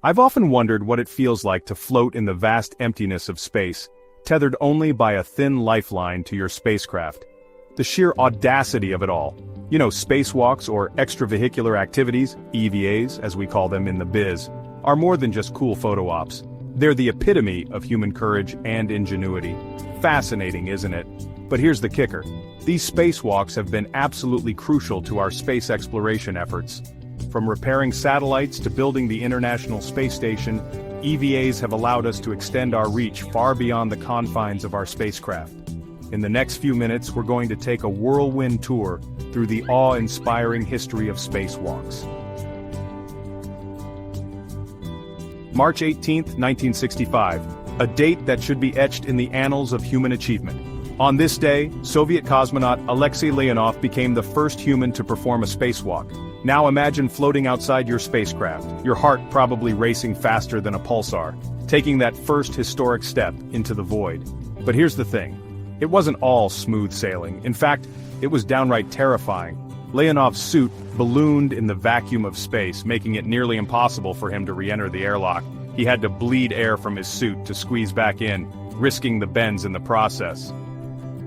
I've often wondered what it feels like to float in the vast emptiness of space, tethered only by a thin lifeline to your spacecraft. The sheer audacity of it all. You know, spacewalks or extravehicular activities, EVAs as we call them in the biz, are more than just cool photo ops. They're the epitome of human courage and ingenuity. Fascinating, isn't it? But here's the kicker. These spacewalks have been absolutely crucial to our space exploration efforts. From repairing satellites to building the International Space Station, EVAs have allowed us to extend our reach far beyond the confines of our spacecraft. In the next few minutes, we're going to take a whirlwind tour through the awe-inspiring history of spacewalks. March 18, 1965, a date that should be etched in the annals of human achievement. On this day, Soviet cosmonaut Alexei Leonov became the first human to perform a spacewalk. Now imagine floating outside your spacecraft, your heart probably racing faster than a pulsar, taking that first historic step into the void. But here's the thing. It wasn't all smooth sailing. In fact, it was downright terrifying. Leonov's suit ballooned in the vacuum of space, making it nearly impossible for him to re-enter the airlock. He had to bleed air from his suit to squeeze back in, risking the bends in the process.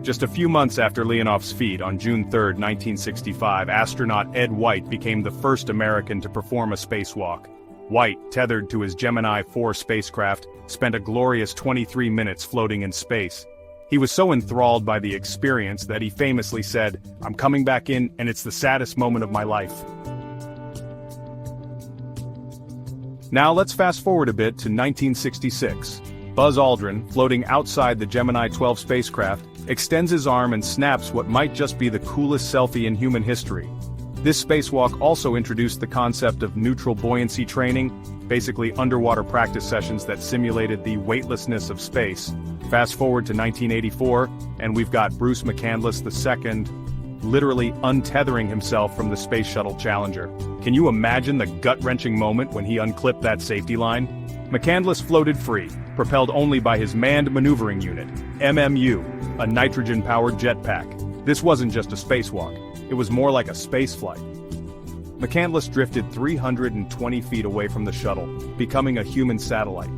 Just a few months after Leonov's feat, on June 3, 1965, astronaut Ed White became the first American to perform a spacewalk. White, tethered to his Gemini 4 spacecraft, spent a glorious 23 minutes floating in space. He was so enthralled by the experience that he famously said, "I'm coming back in, and it's the saddest moment of my life." Now let's fast forward a bit to 1966. Buzz Aldrin, floating outside the Gemini 12 spacecraft, extends his arm and snaps what might just be the coolest selfie in human history. This spacewalk also introduced the concept of neutral buoyancy training, basically underwater practice sessions that simulated the weightlessness of space. Fast forward to 1984, and we've got Bruce McCandless II literally untethering himself from the Space Shuttle Challenger. Can you imagine the gut-wrenching moment when he unclipped that safety line? McCandless floated free, propelled only by his Manned Maneuvering Unit, MMU, a nitrogen-powered jetpack. This wasn't just a spacewalk, it was more like a spaceflight. McCandless drifted 320 feet away from the shuttle, becoming a human satellite.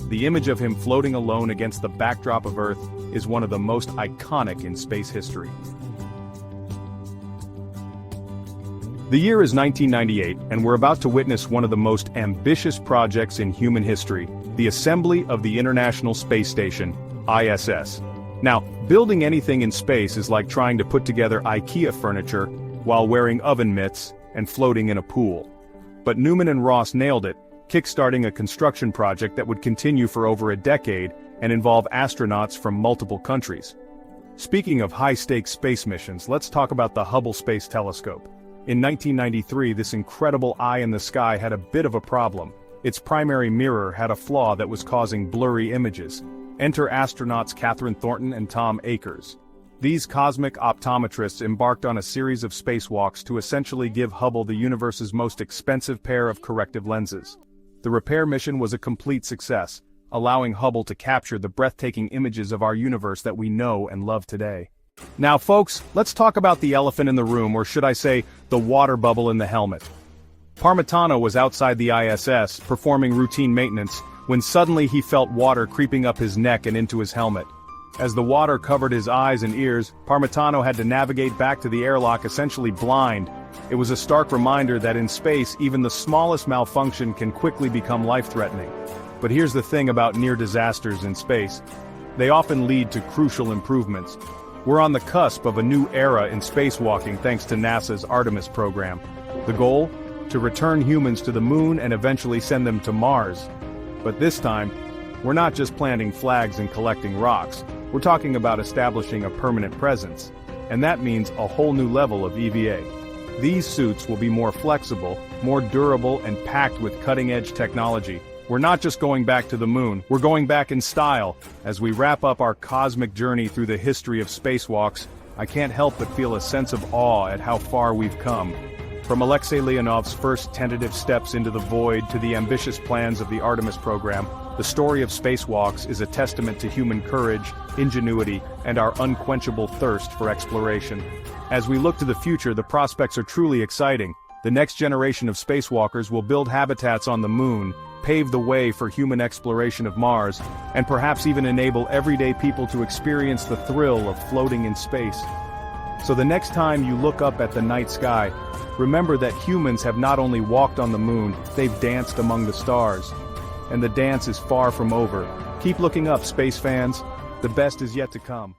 The image of him floating alone against the backdrop of Earth is one of the most iconic in space history. The year is 1998, and we're about to witness one of the most ambitious projects in human history, the assembly of the International Space Station, ISS. Now, building anything in space is like trying to put together IKEA furniture while wearing oven mitts and floating in a pool. But Newman and Ross nailed it, kickstarting a construction project that would continue for over a decade and involve astronauts from multiple countries. Speaking of high-stakes space missions, let's talk about the Hubble Space Telescope. In 1993, this incredible eye in the sky had a bit of a problem. Its primary mirror had a flaw that was causing blurry images. Enter astronauts Catherine Thornton and Tom Akers. These cosmic optometrists embarked on a series of spacewalks to essentially give Hubble the universe's most expensive pair of corrective lenses. The repair mission was a complete success, allowing Hubble to capture the breathtaking images of our universe that we know and love today. Now folks, let's talk about the elephant in the room, or should I say, the water bubble in the helmet. Parmitano was outside the ISS, performing routine maintenance, when suddenly he felt water creeping up his neck and into his helmet. As the water covered his eyes and ears, Parmitano had to navigate back to the airlock essentially blind. It was a stark reminder that in space, even the smallest malfunction can quickly become life-threatening. But here's the thing about near disasters in space. They often lead to crucial improvements. We're on the cusp of a new era in spacewalking thanks to NASA's Artemis program. The goal? To return humans to the moon and eventually send them to Mars. But this time, we're not just planting flags and collecting rocks. We're talking about establishing a permanent presence. And that means a whole new level of EVA. These suits will be more flexible, more durable, and packed with cutting-edge technology. We're not just going back to the moon, we're going back in style. As we wrap up our cosmic journey through the history of spacewalks, I can't help but feel a sense of awe at how far we've come. From Alexei Leonov's first tentative steps into the void to the ambitious plans of the Artemis program, the story of spacewalks is a testament to human courage, ingenuity, and our unquenchable thirst for exploration. As we look to the future, the prospects are truly exciting. The next generation of spacewalkers will build habitats on the moon, pave the way for human exploration of Mars, and perhaps even enable everyday people to experience the thrill of floating in space. So the next time you look up at the night sky, remember that humans have not only walked on the moon, they've danced among the stars. And the dance is far from over. Keep looking up, space fans. The best is yet to come.